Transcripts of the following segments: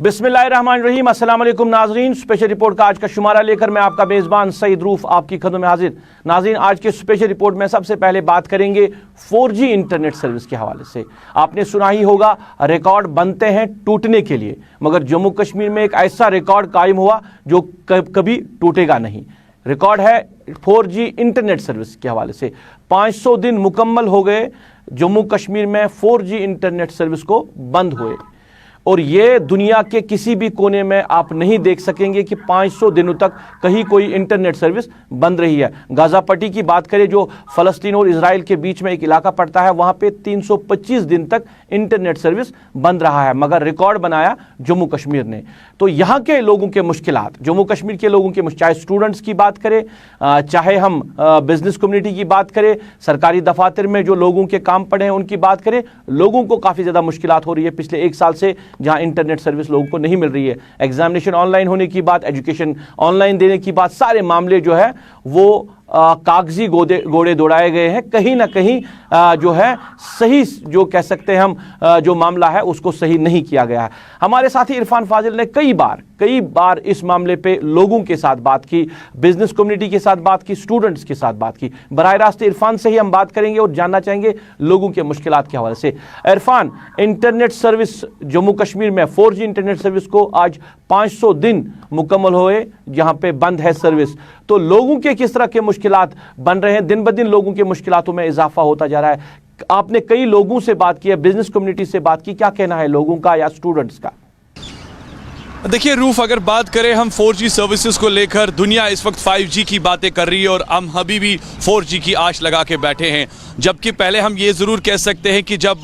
बिस्मिल्लाहिर्रहमानिर्रहीम। अस्सलाम वालेकुम नाजरीन, स्पेशल रिपोर्ट का आज का शुमारा लेकर मैं आपका मेज़बान सईद रूफ आपकी खदमत में हाजिर। नाजरीन, आज के स्पेशल रिपोर्ट में सबसे पहले बात करेंगे 4G इंटरनेट सर्विस के हवाले से। आपने सुना ही होगा, रिकॉर्ड बनते हैं टूटने के लिए, मगर जम्मू कश्मीर में एक ऐसा रिकॉर्ड कायम हुआ जो कभी टूटेगा नहीं। रिकॉर्ड है 4G इंटरनेट सर्विस के हवाले से। 500 दिन मुकम्मल हो गए जम्मू कश्मीर में 4G इंटरनेट सर्विस को बंद हुए, और ये दुनिया के किसी भी कोने में आप नहीं देख सकेंगे कि 500 दिनों तक कहीं कोई इंटरनेट सर्विस बंद रही है। गाजा पट्टी की बात करें, जो फ़लस्तीन और इजराइल के बीच में एक इलाका पड़ता है, वहाँ पे 325 दिन तक इंटरनेट सर्विस बंद रहा है, मगर रिकॉर्ड बनाया जम्मू कश्मीर ने। तो यहाँ के लोगों के मुश्किलात, जम्मू कश्मीर के लोगों के, चाहे स्टूडेंट्स की बात करें, चाहे हम बिजनेस कम्युनिटी की बात करें, सरकारी दफातर में जो लोगों के काम पड़े हैं उनकी बात करें, लोगों को काफ़ी ज़्यादा मुश्किलात हो रही है पिछले एक साल से, जहां इंटरनेट सर्विस लोगों को नहीं मिल रही है। एग्जामिनेशन ऑनलाइन होने की बात, एजुकेशन ऑनलाइन देने की बात, सारे मामले जो है वो कागजी घोड़े दौड़ाए गए हैं। कहीं ना कहीं जो है सही, जो कह सकते हैं हम, जो मामला है उसको सही नहीं किया गया है। हमारे साथी इरफान फाजिल ने कई बार इस मामले पे लोगों के साथ बात की, बिजनेस कम्युनिटी के साथ बात की, स्टूडेंट्स के साथ बात की। बराह रास्त इरफान से ही हम बात करेंगे और जानना चाहेंगे लोगों के मुश्किलात के हवाले से। इरफान, इंटरनेट सर्विस जम्मू कश्मीर में 4G इंटरनेट सर्विस को आज 500 दिन मुकम्मल हुए जहां पे बंद है सर्विस, तो लोगों के किस तरह के मुश्किलात बन रहे हैं? दिन ब दिन लोगों के मुश्किलातों में इजाफा होता जा रहा है। आपने कई लोगों से बात की है, बिजनेस कम्युनिटी से बात की, क्या कहना है लोगों का या स्टूडेंट्स का? देखिए रूफ, अगर बात करें हम 4G सर्विसेज को लेकर, दुनिया इस वक्त 5G की बातें कर रही है और हम अभी भी 4G की आश लगा के बैठे हैं। जबकि पहले हम ये ज़रूर कह सकते हैं कि जब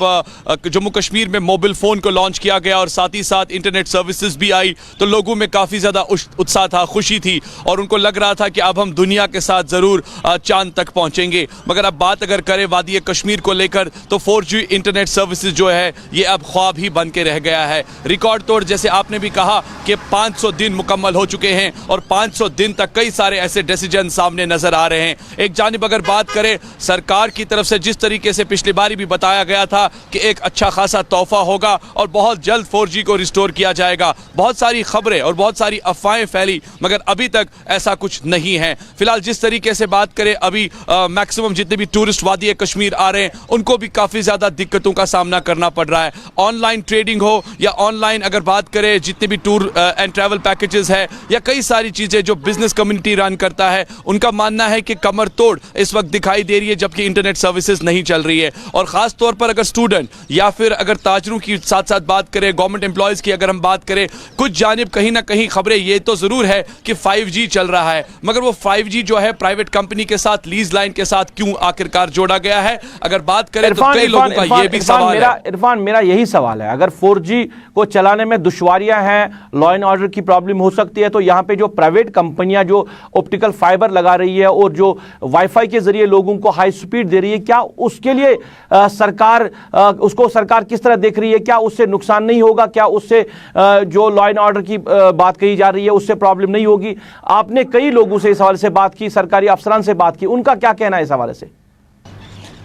जम्मू कश्मीर में मोबाइल फ़ोन को लॉन्च किया गया और साथ ही साथ इंटरनेट सर्विसेज भी आई, तो लोगों में काफ़ी ज़्यादा उत्साह था, खुशी थी, और उनको लग रहा था कि अब हम दुनिया के साथ ज़रूर चांद तक पहुँचेंगे। मगर अब बात अगर करें वादी कश्मीर को लेकर, तो 4G इंटरनेट सर्विसेज जो है ये अब ख्वाब ही बन के रह गया है। रिकॉर्ड तोड़, जैसे आपने भी कहा कि 500 दिन मुकम्मल हो चुके हैं और 500 दिन तक कई सारे ऐसे डिसीजन सामने नजर आ रहे हैं। एक जानिब अगर बात करें सरकार की तरफ से, जिस तरीके से पिछली बारी भी बताया गया था कि एक अच्छा खासा तोहफा होगा और बहुत जल्द 4G को रिस्टोर किया जाएगा, बहुत सारी खबरें और बहुत सारी अफवाहें फैली, मगर अभी तक ऐसा कुछ नहीं है। फिलहाल जिस तरीके से बात करें, अभी मैक्सिमम जितने भी टूरिस्ट वादी कश्मीर आ रहे हैं उनको भी काफ़ी ज़्यादा दिक्कतों का सामना करना पड़ रहा है। ऑनलाइन ट्रेडिंग हो या ऑनलाइन अगर बात करें जितने भी टूर एंड ट्रैवल पैकेजेस है या कई सारी चीज़ें जो बिजनेस कम्युनिटी रन करता है, उनका मानना है कि कमर तोड़ इस वक्त दिखाई दे रही है, जबकि इंटरनेट सर्विसेज नहीं चल रही है। और ख़ास तौर पर अगर स्टूडेंट या फिर अगर ताजरों की साथ साथ बात करें, गवर्नमेंट एम्प्लॉयज़ की अगर हम बात करें, कुछ जानिब कहीं ना कहीं खबरें ये तो ज़रूर है कि 5G चल रहा है, मगर वो 5G जो है प्राइवेट कंपनी के साथ, लीज लाइन के साथ क्यों आखिरकार जोड़ा गया है? अगर बात करें तो कई लोगों का ये भी सवाल है। इरफान, मेरा यही सवाल है, अगर 4G को चलाने में दुश्वारियां हैं, लॉ एंड ऑर्डर की प्रॉब्लम हो सकती है, तो यहाँ पे जो प्राइवेट कंपनियां जो ऑप्टिकल फाइबर लगा रही है और जो वाईफाई के जरिए लोगों को हाई स्पीड दे रही है, क्या उसके लिए सरकार किस तरह देख रही है? क्या उससे नुकसान नहीं होगा? क्या उससे जो लॉ एंड ऑर्डर की बात कही जा रही है उससे प्रॉब्लम नहीं होगी? आपने कई लोगों से इस हवाले से बात की, सरकारी अफसरान से बात की, उनका क्या कहना है इस हवाले से?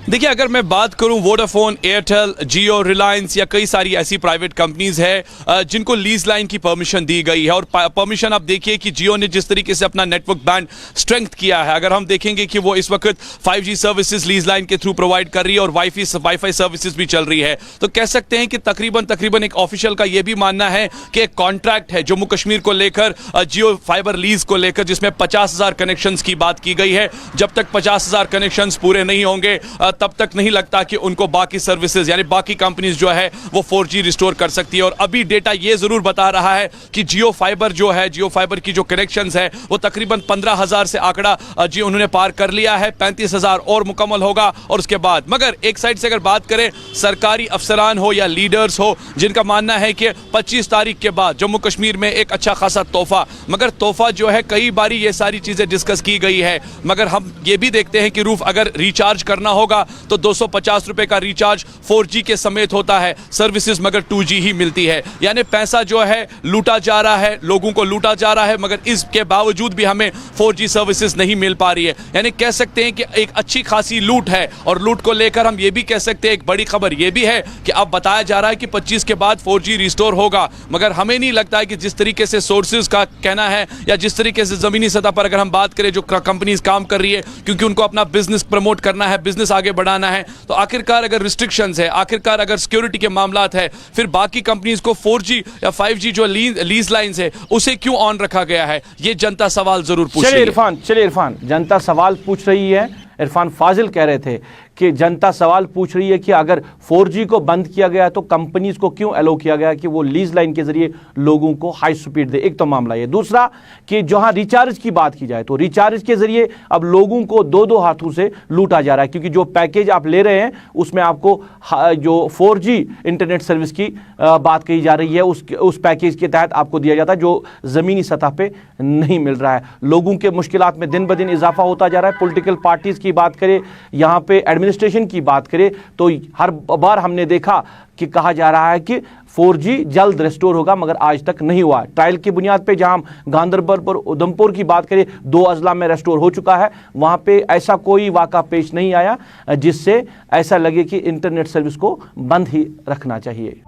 देखिए, अगर मैं बात करूं, वोडाफोन, एयरटेल, जियो, रिलायंस या कई सारी ऐसी प्राइवेट कंपनीज है जिनको लीज लाइन की परमिशन दी गई है, और परमिशन आप देखिए कि जियो ने जिस तरीके से अपना नेटवर्क बैंड स्ट्रेंथ किया है, अगर हम देखेंगे कि वो इस वक्त 5G सर्विसेज लीज लाइन के थ्रू प्रोवाइड कर रही है और वाईफाई सर्विसेज भी चल रही है, तो कह सकते हैं कि तकरीबन एक ऑफिशियल का यह भी मानना है कि एक कॉन्ट्रैक्ट है जम्मू कश्मीर को लेकर, जियो फाइबर लीज को लेकर, जिसमें 50,000 कनेक्शंस की बात की गई है। जब तक 50,000 कनेक्शंस पूरे नहीं होंगे तब तक नहीं लगता कि उनको बाकी सर्विसेज यानी बाकी कंपनीज जो है वो 4G रिस्टोर कर सकती है। और अभी डेटा ये जरूर बता रहा है कि जियो फाइबर जो है, जियो फाइबर की जो कनेक्शंस है वो तकरीबन 15,000 से आंकड़ा जियो उन्होंने पार कर लिया है, 35,000 और मुकम्मल होगा और उसके बाद। मगर एक साइड से अगर बात करें, सरकारी अफसरान हो या लीडर्स हो, जिनका मानना है कि 25 तारीख के बाद जम्मू कश्मीर में एक अच्छा खासा तोहफा, मगर तोहफा जो है कई बारी ये सारी चीजें डिस्कस की गई है, मगर हम ये भी देखते हैं कि रूफ, अगर रिचार्ज करना होगा होगा तो 250 रुपए का रिचार्ज 4G के समेत होता है, सर्विसेज मगर 2G ही मिलती है। यानी पैसा जो है लूटा जा रहा है, लोगों को लूटा जा रहा है, मगर इसके बावजूद भी हमें 4G सर्विसेज नहीं मिल पा रही है। यानी कह सकते हैं कि एक अच्छी खासी लूट है, और लूट को लेकर हम ये भी कह सकते हैं, एक बड़ी खबर ये भी है कि अब बताया जा रहा है कि 25 के बाद 4G रिस्टोर होगा, मगर हमें नहीं लगता है कि जिस तरीके से सोर्सेज का कहना है या जिस तरीके से जमीनी सतह पर अगर हम बात करें जो कंपनीज काम कर रही है, क्योंकि उनको अपना बिजनेस प्रमोट करना है, बिजनेस आगे बढ़ाना है, तो आखिरकार अगर रिस्ट्रिक्शंस है, आखिरकार अगर सिक्योरिटी के मामलात है, फिर बाकी कंपनीज को 4G या 5G जो लीज लाइंस है उसे क्यों ऑन रखा गया है, ये जनता सवाल जरूर पूछ रही है। चलिए इरफान, जनता सवाल पूछ रही है। इरफान फाजिल कह रहे थे कि जनता सवाल पूछ रही है कि अगर 4G को बंद किया गया तो कंपनीज को क्यों अलो किया गया कि वो लीज लाइन के जरिए लोगों को हाई स्पीड दे। एक तो मामला ये, दूसरा कि जहां रिचार्ज की बात की जाए तो रिचार्ज के जरिए अब लोगों को दो हाथों से लूटा जा रहा है, क्योंकि जो पैकेज आप ले रहे हैं उसमें आपको जो 4G इंटरनेट सर्विस की बात कही जा रही है उस पैकेज के तहत आपको दिया जाता है, जो जमीनी सतह पे नहीं मिल रहा है। लोगों के मुश्किलात में दिन ब दिन इजाफा होता जा रहा है। पॉलिटिकल पार्टीज की बात करें, यहाँ पे एडमिनिस्ट्रेशन की बात करें, तो हर बार हमने देखा कि कहा जा रहा है कि 4G जल्द रेस्टोर होगा, मगर आज तक नहीं हुआ। ट्रायल की बुनियाद पे जहां गांधरबल और उधमपुर की बात करें, 2 अजला में रेस्टोर हो चुका है, वहां पे ऐसा कोई वाक़ा पेश नहीं आया जिससे ऐसा लगे कि इंटरनेट सर्विस को बंद ही रखना चाहिए।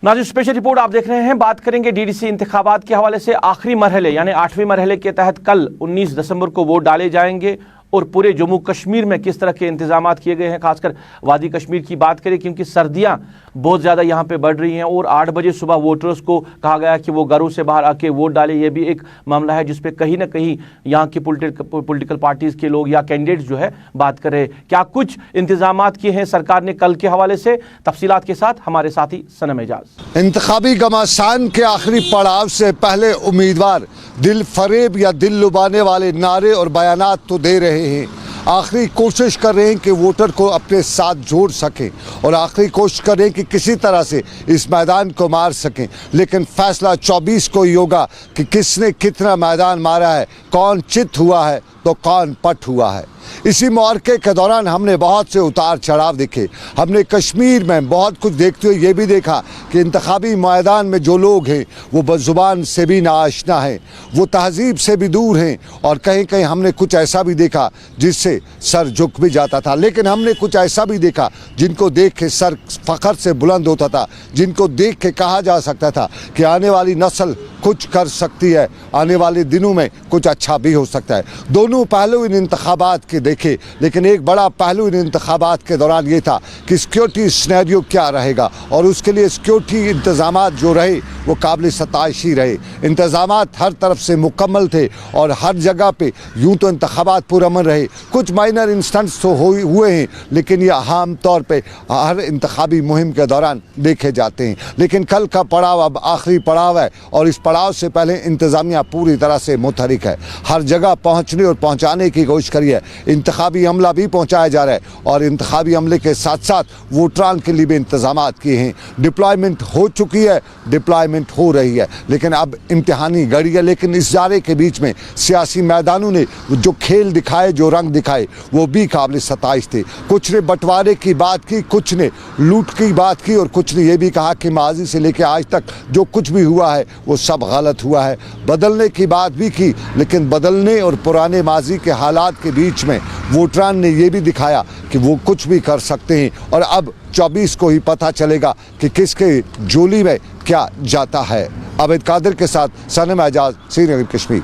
नाज़रीन, स्पेशल रिपोर्ट आप देख रहे हैं। बात करेंगे DDC इंतखाबात के हवाले से। आखिरी मरहले यानी 8वें मरहले के तहत कल 19 दिसंबर को वोट डाले जाएंगे, और पूरे जम्मू कश्मीर में किस तरह के इंतजामात किए गए हैं, खासकर वादी कश्मीर की बात करें, क्योंकि सर्दियां बहुत ज़्यादा यहाँ पे बढ़ रही हैं और 8 बजे सुबह वोटर्स को कहा गया कि वो घरों से बाहर आके वोट डालें। ये भी एक मामला है जिस पे कहीं ना कहीं यहाँ की पॉलिटिकल पार्टीज़ के लोग या कैंडिडेट्स जो है बात कर रहे हैं। क्या कुछ इंतजामात किए हैं सरकार ने कल के हवाले से, तफसीलात के साथ हमारे साथी सनम एजाज। इंतखाबी घमासान के आखिरी पड़ाव से पहले उम्मीदवार दिल फरेब या दिल लुभाने वाले नारे और बयानात तो दे रहे हैं, आखिरी कोशिश कर रहे हैं कि वोटर को अपने साथ जोड़ सकें और आखिरी कोशिश कर रहे हैं कि किसी तरह से इस मैदान को मार सकें। लेकिन फैसला 24 को ही होगा कि किसने कितना मैदान मारा है, कौन चित हुआ है तो कौन पट हुआ है। इसी मुआरके के दौरान हमने बहुत से उतार चढ़ाव देखे। हमने कश्मीर में बहुत कुछ देखते हुए ये भी देखा कि इंतखाबी मैदान में जो लोग हैं वो बज़ुबान से भी नाआशना हैं, वो तहजीब से भी दूर हैं, और कहीं कहीं हमने कुछ ऐसा भी देखा जिससे सर झुक भी जाता था। लेकिन हमने कुछ ऐसा भी देखा जिनको देख के सर फ़ख्र से बुलंद होता था, जिनको देख के कहा जा सकता था कि आने वाली नस्ल कुछ कर सकती है, आने वाले दिनों में कुछ अच्छा भी हो सकता है। दोनों पहलू इन इंतखाबात के देखे, लेकिन एक बड़ा पहलू इन इंतखाबात के दौरान ये था कि सिक्योरिटी सिनेरियो क्या रहेगा, और उसके लिए सिक्योरिटी इंतजामात जो रहे वो काबिल सताइशी रहे। इंतजामात हर तरफ से मुकम्मल थे और हर जगह पे यूँ तो इंतखाबात पुरअमन रहे। कुछ माइनर इंस्टेंट्स तो हुए हैं, लेकिन ये आम तौर पे हर इंतखाबी मुहिम के दौरान देखे जाते हैं। लेकिन कल का पड़ाव अब आखिरी पड़ाव है, और इस पड़ाव से पहले इंतज़ामिया पूरी तरह से मुतहरिक है। हर जगह पहुँचने और पहुँचाने की कोशिश करी है। इंतखाबी अमला भी पहुँचाया जा रहा है, और इंतखाबी अमले के साथ साथ वोटरान के लिए भी इंतजामात किए हैं। डिप्लॉयमेंट हो चुकी है, डिप्लॉयमेंट हो रही है, लेकिन अब इम्तिहानी घड़ी है। लेकिन इस जारे के बीच में सियासी मैदानों ने जो खेल दिखाए, जो रंग दिखाए, वो भी काबिल सताइश थे। कुछ ने बंटवारे की बात की, कुछ ने लूट की बात की, और कुछ ने यह भी कहा कि माजी से लेकर आज तक जो कुछ भी हुआ है वो सब गलत हुआ है। बदलने की बात भी की, लेकिन बदलने और पुराने माजी के हालात के बीच में वोटरान ने यह भी दिखाया कि वो कुछ भी कर सकते हैं। और अब 24 को ही पता चलेगा कि किसके जोली में क्या जाता है। अबेद कादिर के साथ सनम एजाज, श्रीनगर कश्मीर।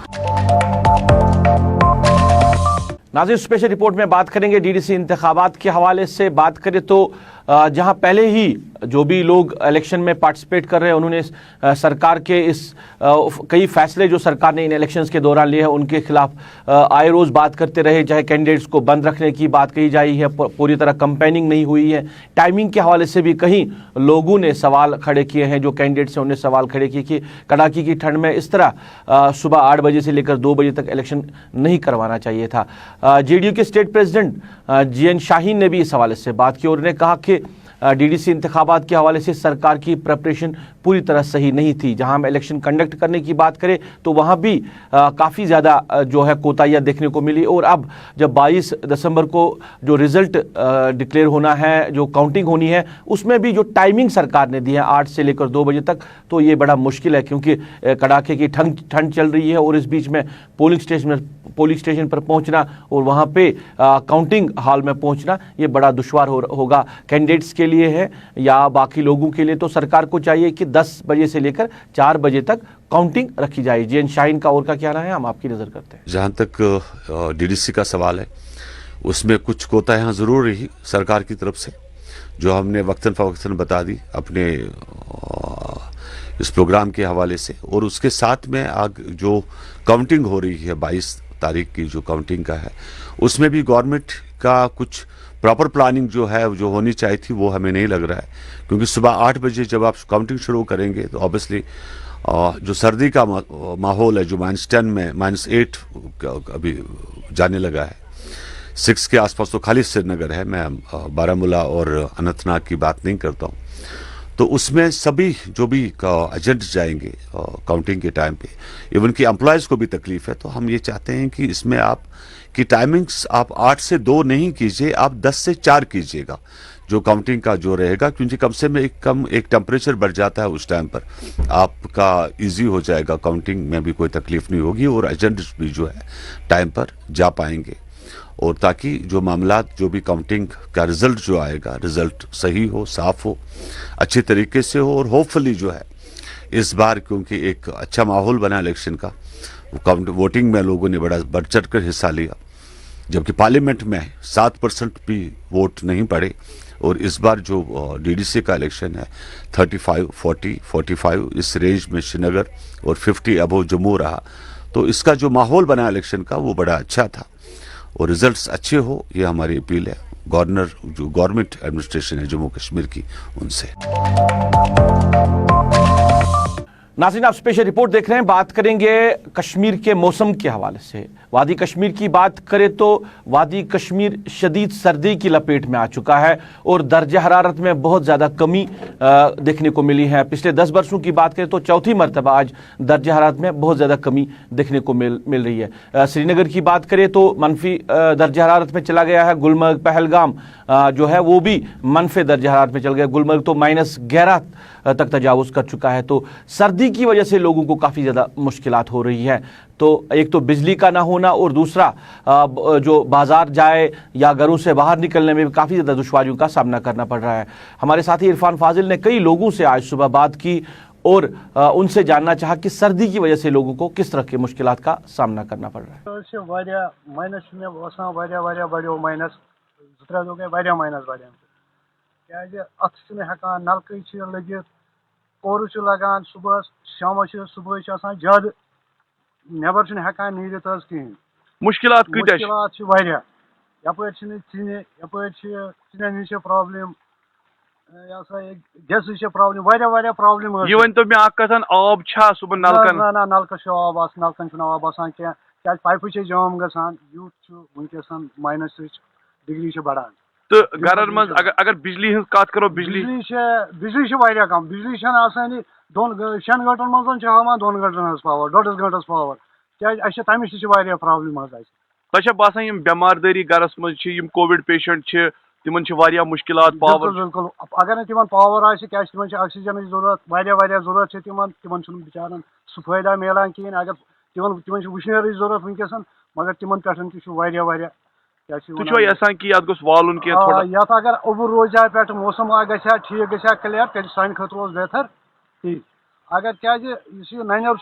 नाज़रीन, स्पेशल रिपोर्ट में बात करेंगे DDC इंतखाबात के हवाले से। बात करें तो जहां पहले ही जो भी लोग इलेक्शन में पार्टिसिपेट कर रहे हैं उन्होंने सरकार के इस कई फैसले जो सरकार ने इन इलेक्शंस के दौरान लिए हैं उनके खिलाफ आए रोज़ बात करते रहे। चाहे कैंडिडेट्स को बंद रखने की बात कही जाई है, पूरी तरह कंपेनिंग नहीं हुई है। टाइमिंग के हवाले से भी कहीं लोगों ने सवाल खड़े किए हैं, जो कैंडिडेट्स हैं उन्हें सवाल खड़े किए कि कड़ाके की ठंड में इस तरह सुबह 8 बजे से लेकर 2 बजे तक इलेक्शन नहीं करवाना चाहिए था। JDU के स्टेट प्रेसिडेंट GN शाहीन ने भी इस हवाले से बात की और उन्होंने कहा कि DDC इंतखाबात के हवाले से सरकार की प्रिपरेशन पूरी तरह सही नहीं थी। जहां हम इलेक्शन कंडक्ट करने की बात करें तो वहां भी काफ़ी ज़्यादा जो है कोताहियाँ देखने को मिली। और अब जब 22 दिसंबर को जो रिज़ल्ट डिक्लेयर होना है, जो काउंटिंग होनी है, उसमें भी जो टाइमिंग सरकार ने दी है 8 से लेकर 2 बजे तक, तो ये बड़ा मुश्किल है क्योंकि कड़ाके की ठंड चल रही है और इस बीच में पोलिंग स्टेशन पर पहुंचना और वहां पे काउंटिंग हॉल में पहुंचना ये बड़ा दुश्वार होगा कैंडिडेट्स के लिए है या बाकी लोगों के लिए। तो सरकार को चाहिए कि 10 बजे से लेकर 4 बजे तक काउंटिंग रखी जाए। JN शाहीन का और का क्या रहा है, हम आपकी नज़र करते हैं। जहाँ तक DDC का सवाल है, उसमें कुछ कोताहियाँ ज़रूर रही सरकार की तरफ से, जो हमने वक्तन फ़वक्तन बता दी अपने इस प्रोग्राम के हवाले से। और उसके साथ में जो काउंटिंग हो रही है 22 तारीख की जो काउंटिंग का है, उसमें भी गवर्नमेंट का कुछ प्रॉपर प्लानिंग जो है जो होनी चाहिए थी वो हमें नहीं लग रहा है। क्योंकि सुबह 8 बजे जब आप काउंटिंग शुरू करेंगे तो ऑब्वियसली जो सर्दी का माहौल है, जो -10 में -8 अभी जाने लगा है, 6 के आसपास तो खाली श्रीनगर है, मैं बारामूला और अनंतनाग की बात नहीं करता हूँ। तो उसमें सभी जो भी एजेंट जाएंगे काउंटिंग के टाइम पे, इवन कि एम्प्लॉयज़ को भी तकलीफ है। तो हम ये चाहते हैं कि इसमें आप की टाइमिंग्स आप 8 से 2 नहीं कीजिए, आप 10 से 4 कीजिएगा जो काउंटिंग का जो रहेगा। क्योंकि कम से कम एक टेम्परेचर बढ़ जाता है, उस टाइम पर आपका इजी हो जाएगा, काउंटिंग में भी कोई तकलीफ नहीं होगी और एजेंट्स भी जो है टाइम पर जा पाएंगे। और ताकि जो मामलात जो भी काउंटिंग का रिज़ल्ट जो आएगा, रिज़ल्ट सही हो, साफ़ हो, अच्छे तरीके से हो। और होपफुली जो है इस बार क्योंकि एक अच्छा माहौल बना इलेक्शन का, वोटिंग में लोगों ने बड़ा बढ़ चढ़ कर हिस्सा लिया, जबकि पार्लियामेंट में 7% भी वोट नहीं पड़े। और इस बार जो DDC का इलेक्शन है 35, 40, 45 इस रेंज में श्रीनगर और 50 अबव जम्मू रहा। तो इसका जो माहौल बना इलेक्शन का वो बड़ा अच्छा था और रिजल्ट्स अच्छे हो, ये हमारी अपील है गवर्नर जो गवर्नमेंट एडमिनिस्ट्रेशन है जम्मू कश्मीर की, उनसे। नाज़रीन, आप स्पेशल रिपोर्ट देख रहे हैं। बात करेंगे कश्मीर के मौसम के हवाले से। वादी कश्मीर की बात करें तो वादी कश्मीर शदीद सर्दी की लपेट में आ चुका है और दर्ज हरारत में बहुत ज़्यादा कमी देखने को मिली है। पिछले 10 वर्षों की बात करें तो चौथी मरतबा आज दर्ज हरारत में बहुत ज़्यादा कमी देखने को मिल रही है। श्रीनगर की बात करें तो मनफी दर्ज हरारत में चला गया है। गुलमर्ग, पहलगाम जो है वो भी मनफी दर्ज हरारत में चल गया। गुलमर्ग तो -11 तक तजावुज़ कर चुका है। तो सर्दी की वजह से लोगों को काफ़ी ज़्यादा मुश्किलात हो रही है। तो एक तो बिजली का ना होना और दूसरा जो बाजार जाए या घरों से बाहर निकलने में भी काफ़ी ज़्यादा दुश्वारियों का सामना करना पड़ रहा है। हमारे साथी इरफान फाजिल ने कई लोगों से आज सुबह बात की और उनसे जानना चाहा कि सर्दी की वजह से लोगों को किस तरह की मुश्किलात का सामना करना पड़ रहा है। कोर लगान सुबह शाम सुबह ज्यादा नबर हेकान नीरित कहें। मुश्किलात यपर चीन प्रॉब्लम गैस प्रॉब्लम प्रॉब्लम। ये वन तो आब सुबह नलकन नलक आब नलकन आब आसान क्या पाइप जाम गसान यूथ वनकस -6 डिग्री बढ़ान। तो घर मज अगर बिजली हज कत करो बिजली कम बिजली 6 घंटन मज हावान 2 घंटन पावर 2.5 घंटस पावर क्या तमिश प्रॉब्लम तोह बसान यम बेमारदारी गरस मज कोविड पेशेंट तिमन मुश्किलात पावर। बिल्कुल अगर न तिमन पावर क्या ऑक्सीजन जरूरत जरूरत तिमन बिचारन सह फायदा मिलान कहें। अगर तिमन वुशनर जरूरत वनकस मगर तिमन पे अगर ओवर रोज पे मौसम ग ठीक ग क्लियर तेल सान खतर बेहतर ठीक। अगर क्या ननर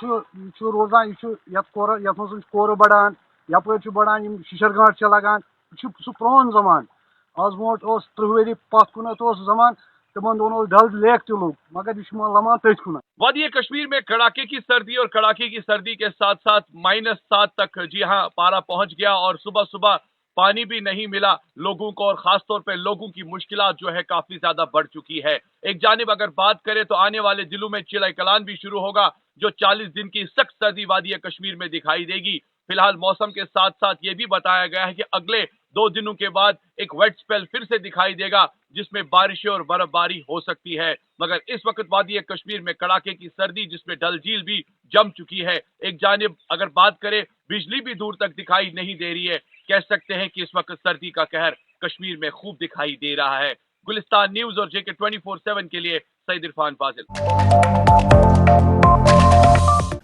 रोजान ये कोर बढ़ान यपर बढ़ान शिशर गांठ लगान सह प्रोन जमान। आज ब्रो 30 वरी पथ कुन जमान तिमन दोनों डल लेक तुल मगर यह लमान तथ कुन। वादी कश्मीर में कड़ाके की सर्दी और कड़ाके की सर्दी के साथ साथ -7 तक जी हाँ पारा पहुंच गया और सुबह सुबह पानी भी नहीं मिला लोगों को और खास तौर पे लोगों की मुश्किलात जो है काफी ज्यादा बढ़ चुकी है। एक जानिब अगर बात करें तो आने वाले दिनों में चिलाई कलान भी शुरू होगा जो 40 दिन की सख्त सर्दी वादी कश्मीर में दिखाई देगी। फिलहाल मौसम के साथ साथ ये भी बताया गया है कि अगले 2 दिनों के बाद एक वेट स्पेल फिर से दिखाई देगा जिसमें बारिशें और बर्फबारी हो सकती है। मगर इस वक्त वादी कश्मीर में कड़ाके की सर्दी जिसमें डल झील भी जम चुकी है। एक जानिब अगर बात करें बिजली भी दूर तक दिखाई नहीं दे रही है। कह सकते हैं कि इस वक्त सर्दी का कहर कश्मीर में खूब दिखाई दे रहा है। गुलिस्तान न्यूज और JK 24/7 के लिए सईद इरफान फाजिल।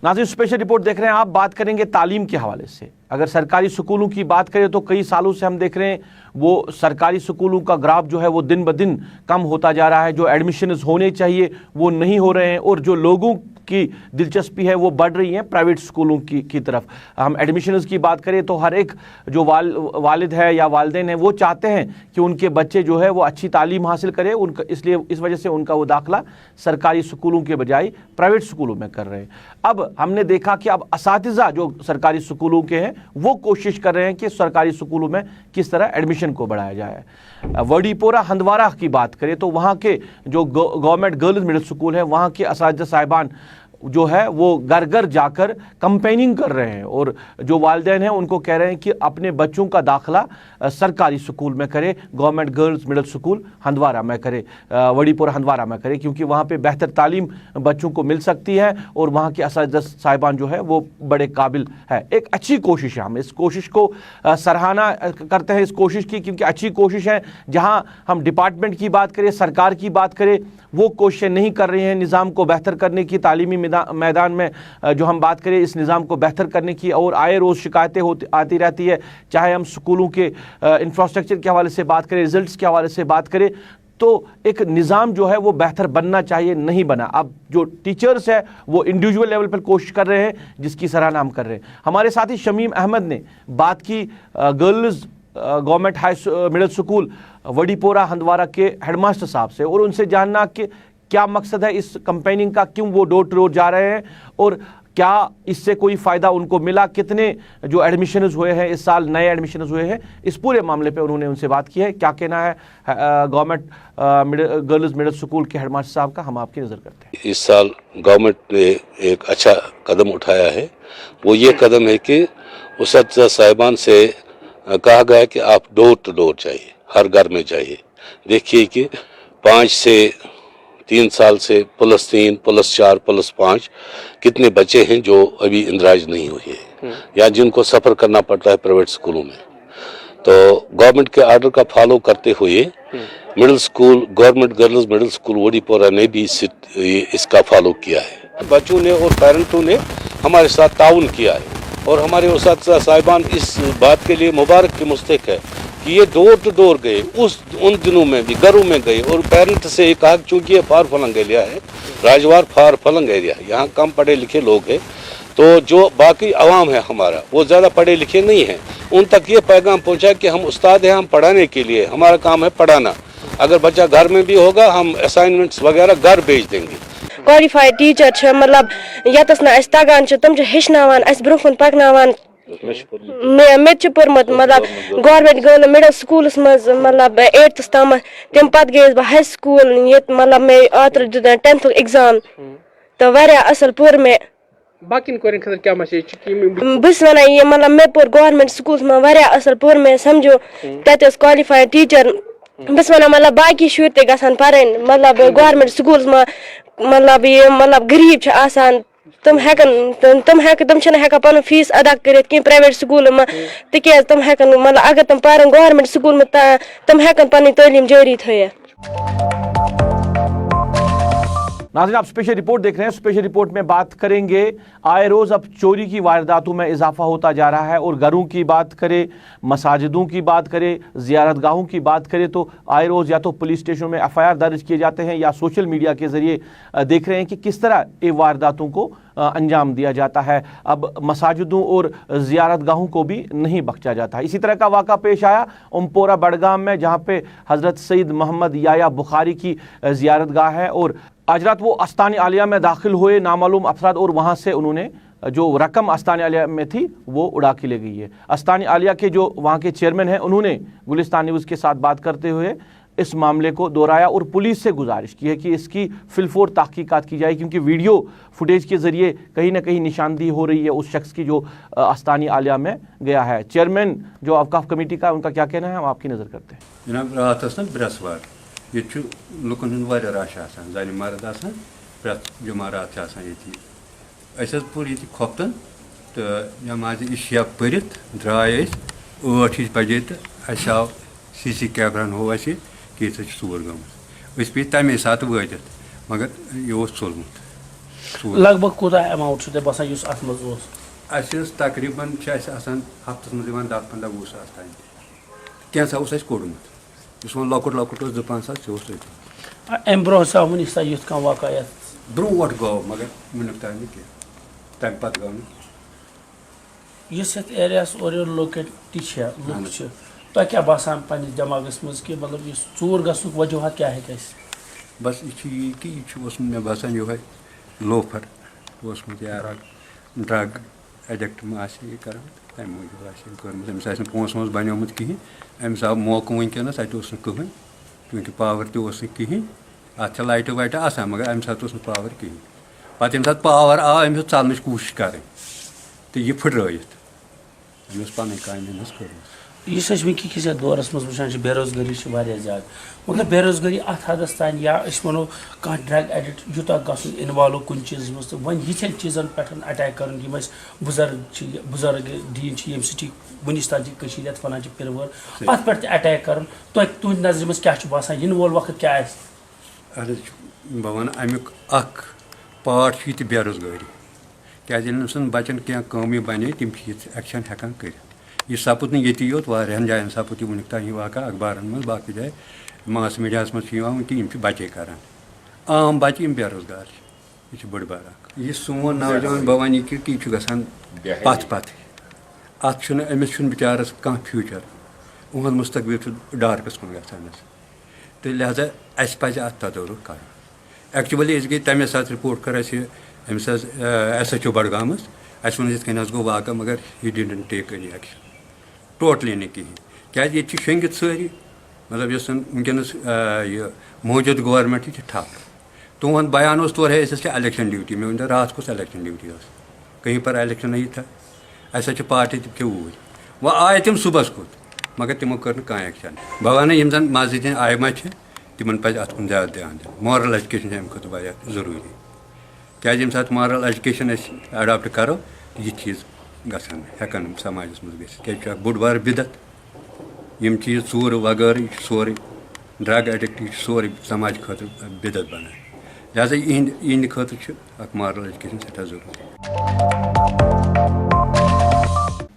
नाज़रीन, स्पेशल रिपोर्ट देख रहे हैं आप। बात करेंगे तालीम के हवाले से। अगर सरकारी स्कूलों की बात करें तो कई सालों से हम देख रहे हैं वो सरकारी स्कूलों का ग्राफ जो है वो दिन ब दिन कम होता जा रहा है। जो एडमिशन्स होने चाहिए वो नहीं हो रहे हैं और जो लोगों की दिलचस्पी है वो बढ़ रही है प्राइवेट स्कूलों की तरफ। हम एडमिशन्स की बात करें तो हर एक जो वालिद है या वालिदैन है वो चाहते हैं कि उनके बच्चे जो है वो अच्छी तालीम हासिल करें। उनका इसलिए इस वजह से उनका वो दाखिला सरकारी स्कूलों के बजाय प्राइवेट स्कूलों में कर रहे हैं। अब हमने देखा कि अब असातिज़ा जो सरकारी स्कूलों के हैं वो कोशिश कर रहे हैं कि सरकारी स्कूलों में किस तरह एडमिशन को बढ़ाया जाए। वडीपोरा हंदवारा की बात करें तो वहाँ के जो गवर्नमेंट गर्ल्स मिडिल स्कूल है वहाँ के असातिज़ा साहिबान जो है वो घर घर जाकर कंपेनिंग कर रहे हैं और जो वालिदैन हैं उनको कह रहे हैं कि अपने बच्चों का दाखिला सरकारी स्कूल में करे, government girls middle school Handwara में करे, वडीपोरा हंदवारा में करे, क्योंकि वहाँ पे बेहतर तालीम बच्चों को मिल सकती है और वहाँ के असातिज़ा साहिबान जो है वो बड़े काबिल है। एक अच्छी कोशिश है, हम इस कोशिश को सराहना करते हैं इस कोशिश की, क्योंकि अच्छी कोशिश है। जहाँ हम डिपार्टमेंट की बात करें, सरकार की बात करें, वो कोशिशें नहीं कर रही हैं निज़ाम को बेहतर करने की। तालीमी मैदान में जो हम बात करें इस निज़ाम को बेहतर करने की, और आए रोज़ शिकायतें आती रहती है, चाहे हम स्कूलों के इंफ्रास्ट्रक्चर के हवाले से बात करें, रिजल्ट्स के हवाले से बात करें, तो एक निज़ाम जो है वो बेहतर बनना चाहिए, नहीं बना। अब जो टीचर्स है वो इंडिविजुअल लेवल पर कोशिश कर रहे हैं जिसकी सराहना हम कर रहे हैं। हमारे साथी शमीम अहमद ने बात की girls government high middle school Wadipora Handwara के हेडमास्टर साहब से, और उनसे जानना कि क्या मकसद है इस कंपेनिंग का, क्यों वो डोर टू डोर जा रहे हैं और क्या इससे कोई फ़ायदा उनको मिला, कितने जो एडमिशन्स हुए हैं इस साल, नए एडमिशन्स हुए हैं, इस पूरे मामले पे उन्होंने उनसे बात की है। क्या कहना है गवर्नमेंट गर्ल्स मिडिल स्कूल के हेडमास्टर साहब का, हम आपकी नज़र करते हैं। इस साल गवर्नमेंट ने एक अच्छा कदम उठाया है। वो ये कदम है कि उस्ताद साहिबान से कहा गया है कि आप डोर टू डोर जाइए, हर घर में जाइए। देखिए कि 5 से 3 साल से +3 +4 +5 कितने बच्चे हैं जो अभी इंदराज नहीं हुए हैं या जिनको सफ़र करना पड़ता है प्राइवेट स्कूलों में। तो गवर्नमेंट के आर्डर का फॉलो करते हुए middle school government girls middle school Wadipora ने भी इसका फॉलो किया है। बच्चों ने और पेरेंटों ने हमारे साथ ताउन किया है और हमारे उस्ताद साहिबान इस बात के लिए मुबारक के मुस्तहिक है कि ये डोर टू डोर गए, उन दिनों में भी घरों में गए और पेरेंट से कहा, चूँकि ये फार फलंग एरिया है, राजवार फार फलंग एरिया, यहाँ कम पढ़े लिखे लोग हैं, तो जो बाकी आवाम है हमारा वो ज़्यादा पढ़े लिखे नहीं हैं, उन तक ये पैगाम पहुँचा कि हम उस्ताद हैं, हम पढ़ाने के लिए, हमारा काम है पढ़ाना। अगर बच्चा घर में भी होगा हम असाइनमेंट्स वगैरह घर भेज देंगे। क्वालिफाइड टीचर मतलब यतस ना अस तगान तम हेचनावान अस ब्रोह पकनावान। मे पोर्मुत मतलब गवर्नमेंट गर्ल मिडिल स्कूल मज मतलब 8th तम, तम पत गई बह हाई स्कूल ये मतलब मे आतर 10th एग्जाम तो वारिया असल पोर मे। बाकी कोरिन खतर क्या मैसेज बस वना ये मतलब मे पोर गवर्नमेंट स्कूल में वारिया असल पोर मे समझो तत क्वालिफाइड टीचर बस वना मतलब बाकी शुर ते गसन परन मतलब गवर्नमेंट स्कूल में मतलब ये मतलब गरीब आसान तम हेकन पन फीस अदा कर प्राइवेट स्कूल में तिक तम हेकन मतलब अगर तम पारन गवर्नमेंट स्कूल में तम हेकन पन तालीम जारी थयित। नाज़रीन, आप स्पेशल रिपोर्ट देख रहे हैं। स्पेशल रिपोर्ट में बात करेंगे आए रोज़ अब चोरी की वारदातों में इजाफा होता जा रहा है, और घरों की बात करें, मसाजिदों की बात करें, ज़ियारतगाहों की बात करें तो आए रोज़ या तो पुलिस स्टेशनों में FIR दर्ज किए जाते हैं या सोशल मीडिया के ज़रिए देख रहे हैं कि किस तरह ये वारदातों को अंजाम दिया जाता है। अब मसाजिदों और ज़ियारतगाहों को भी नहीं बख्शा जाता है। इसी तरह का वाक़ा पेश आया उमपोरा बड़गाम में, जहाँ पे हज़रत सईद मोहम्मद याया बुखारी की ज़ियारतगाह है, और आज रात वो आस्तान आलिया में दाखिल हुए नामालूम अफराद, और वहाँ से उन्होंने जो रकम आस्तान आलिया में थी वो उड़ा के ले गई है। आस्तान आलिया के जो वहाँ के चेयरमैन हैं उन्होंने गुलिस्तान न्यूज़ के साथ बात करते हुए इस मामले को दोहराया और पुलिस से गुजारिश की है कि इसकी फिलफोर तहकीकात की जाए, क्योंकि वीडियो फुटेज के ज़रिए कहीं ना कहीं निशानदेही हो रही है उस शख्स की जो आस्तानी आलिया में गया है। चेयरमैन जो अवकाफ कमेटी का, उनका क्या कहना है, हम आपकी नज़र करते हैं। जनाब रात ना बृहस्वार ये लुकन हूँ रश जान मर्द प्रत जुमारात ये पूर ये खोपतन तो नमाज इशा पढ़ित द्राय 8 बजे तो आव CC कैमरान हो कि ये चोर गमत पे तमे सात वात मगर यह चोलमुत लगभग कोता अमाउंट बसान तकरीबन हफ्तस मज 10-15-20 सास तान कैसा कोड़मुत वो लकुट 2-5 सास अम ब्रो वन युथ कह वाकत ब्रोट गो मगर वुन तान तम पे गो एरियास और लोकेलिटी लुक तो क्या बसान पन्निस दिमागस मज कि मतलब ये चोर गसुक वजूहत क्या है बस ये कि मे बसान ये लोफर यार ड्रग एडिक्ट कर तम मूजूब कर्मस पोस वोस बनोमुत कहें अम्स आव मौक वनकस कहें क्योंकि पावर तहन अत लाइट वाइट आसान मगर अम्स पावर कहें पे ये पावर आव अम्स चलने कोशिश करें तो यह फुट पन काम कर वस दौरस मज वुचान बेरोजगारी ज्यादा मगर बेरोजगारी अत हदस तान या वो कह ड्रग एडिक्ट यूत गन इन्वॉल्व कुछ चीज़ मज तो वन यिथन चीज़न पे अटैक कर बुजुर्ग दीन यम वनिस तान वन पिरवर अत पे अटैक कर तुंद नजर मज क्या बसान इन वोल वक्त क्या बह वन अमुक पार्ट बेरोजगारी क्या बचन क्या कमी बने तम एक्शन हेकान कर यह सपुत नी योत वारियान जायन सपुत वुनिक तान वाक़ा अखबारन मज बाकी जाए मास मीडियास मज कि बचे कर आम बच्चे बेरोजगार यह बड़ बार यह सोन नौजवान बह वन कि यह गसान पथ पथ अमिस बिचारस कह फ्यूचर उहद मुस्तकबिल डार्कस कुन गसान तो लिहाजा अस पज अत तदरुक कर एक्चुअली गई तमें साथ रिपोर्ट कर अमिस SHO बडगामस वो गो वाक़ा मगर he didn't take any action totally नहीं कहें क्या ये शेंगित सारी मतलब वनकस यह मौजूद गवर्नमेंट यह ठप तुहद बयान तोर है इलेक्शन ड्यूटी मे वन रात कुछ इलेक्शन ड्यूटी कहीं पर इलेक्शन नहीं था पार्टी तम ऊर वह आए तम सुबह कुत मगर तमो कर एक्शन बह वन यम जन मस्जिद आयमा तिमन पे अत कुन ज्यादा ध्यान दिन मॉरल एजुकेशन अमे खुद वाया जरूरी क्या यम सात मॉरल एजुकेशन अडॉप्ट करो यह चीज़ गसान हेकन समाजस मज क्या बोड़ बार बिदत यम चीज़ चूर वगैरह यह सोरे ड्रग एडिक्ट यह सोरे समाज खतर बिदत बना लिहाजा इहद खतर मॉरल एजुकेशन सठा जरूरी।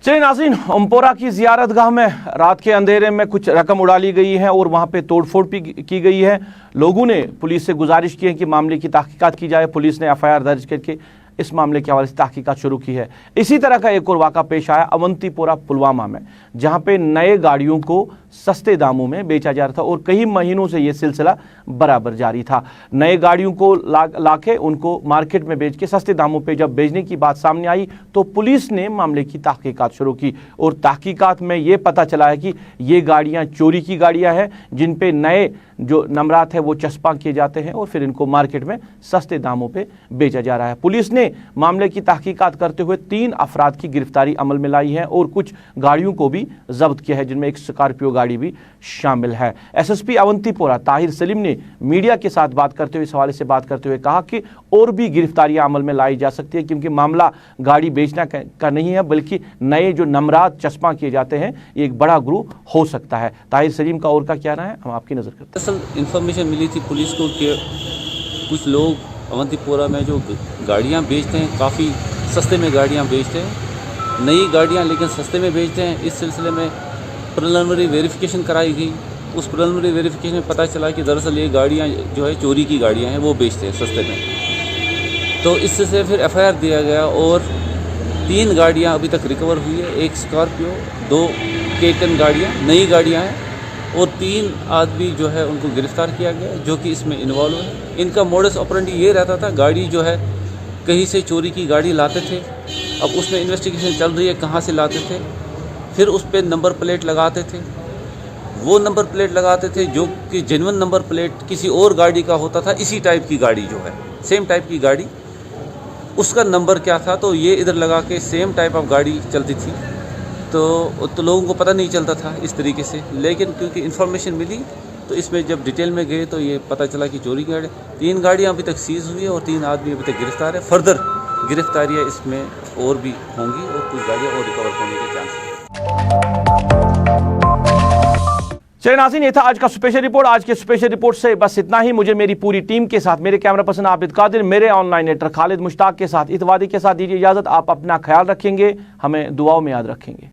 चलिए नाज़रीन, ओमपोरा की ज़ियारत गाह में रात के अंधेरे में कुछ रकम उड़ा ली गई है और वहाँ पे तोड़फोड़ भी की गई है। लोगों ने पुलिस से गुजारिश की है कि मामले की तहकीकात की जाए। पुलिस ने FIR दर्ज करके इस मामले के हवाले से तहकीकात शुरू की है। इसी तरह का एक और वाक़ा पेश आया अवंतीपोरा पुलवामा में, जहाँ पे नए गाड़ियों को सस्ते दामों में बेचा जा रहा था और कई महीनों से ये सिलसिला बराबर जारी था। नए गाड़ियों को लाके उनको मार्केट में बेच के सस्ते दामों पे जब बेचने की बात सामने आई तो पुलिस ने मामले की तहकीकात शुरू की और तहकीकात में ये पता चला है कि ये गाड़ियाँ चोरी की गाड़ियाँ हैं जिन पे नए जो नंबरात है वो चस्पा किए जाते हैं और फिर इनको मार्केट में सस्ते दामों पे बेचा जा रहा है। पुलिस ने मामले की तहकीकात करते हुए 3 अफराद की गिरफ्तारी अमल में लाई है और कुछ गाड़ियों को भी जब्त किया है जिनमें एक स्कॉर्पियो गाड़ी भी शामिल है। SSP अवंतीपोरा ताहिर सलीम ने मीडिया के साथ बात करते हुए इस हवाले से बात करते हुए कहा कि और भी गिरफ्तारियां अमल में लाई जा सकती है क्योंकि मामला गाड़ी बेचना का नहीं है बल्कि नए जो नंबरात चस्पा किए जाते हैं ये एक बड़ा ग्रुप हो सकता है। ताहिर सलीम का और का क्या कहना है, हम आपकी नजर करते हैं। इंफॉर्मेशन मिली थी पुलिस को कि कुछ लोग अवंतीपोरा में जो गाड़ियां बेचते हैं काफ़ी सस्ते में गाड़ियां बेचते हैं, नई गाड़ियां लेकिन सस्ते में बेचते हैं। इस सिलसिले में प्रिलिमिनरी वेरिफिकेशन कराई गई। उस प्रिलिमिनरी वेरिफिकेशन में पता चला कि दरअसल ये गाड़ियां जो है चोरी की गाड़ियां हैं वो बेचते हैं सस्ते में। तो इससे से फिर FIR दिया गया और 3 गाड़ियां अभी तक रिकवर हुई है, एक स्कॉर्पियो, 2 K10 गाड़ियाँ नई गाड़ियाँ हैं और 3 आदमी जो है उनको गिरफ्तार किया गया जो कि इसमें इन्वॉल्व है। इनका मोडस ऑपरेंडी ये रहता था, गाड़ी जो है कहीं से चोरी की गाड़ी लाते थे, अब उसमें इन्वेस्टिगेशन चल रही है कहाँ से लाते थे, फिर उस पर नंबर प्लेट लगाते थे वो नंबर प्लेट लगाते थे जो कि जेन्युइन नंबर प्लेट किसी और गाड़ी का होता था, इसी टाइप की गाड़ी जो है, सेम टाइप की गाड़ी, उसका नंबर क्या था तो ये इधर लगा के सेम टाइप ऑफ गाड़ी चलती थी, तो लोगों को पता नहीं चलता था इस तरीके से। लेकिन क्योंकि इन्फॉर्मेशन मिली तो इसमें जब डिटेल में गए तो ये पता चला कि चोरी की गाड़ी, 3 गाड़ियाँ अभी तक सीज हुई है और 3 आदमी अभी तक गिरफ्तार है। फर्दर गिरफ्तारियाँ इसमें और भी होंगी और कुछ गाड़ियाँ और रिकवर होने के चांस हैं। चलिए नाज़रीन, ये था आज का स्पेशल रिपोर्ट। आज के स्पेशल रिपोर्ट से बस इतना ही। मुझे मेरी पूरी टीम के साथ, मेरे कैमरा पर्सन आबिद कादिर, मेरे ऑनलाइन एडिटर खालिद मुश्ताक के साथ, इतवादी के साथ दीजिए इजाजत। आप अपना ख्याल रखेंगे, हमें दुआओं में याद रखेंगे।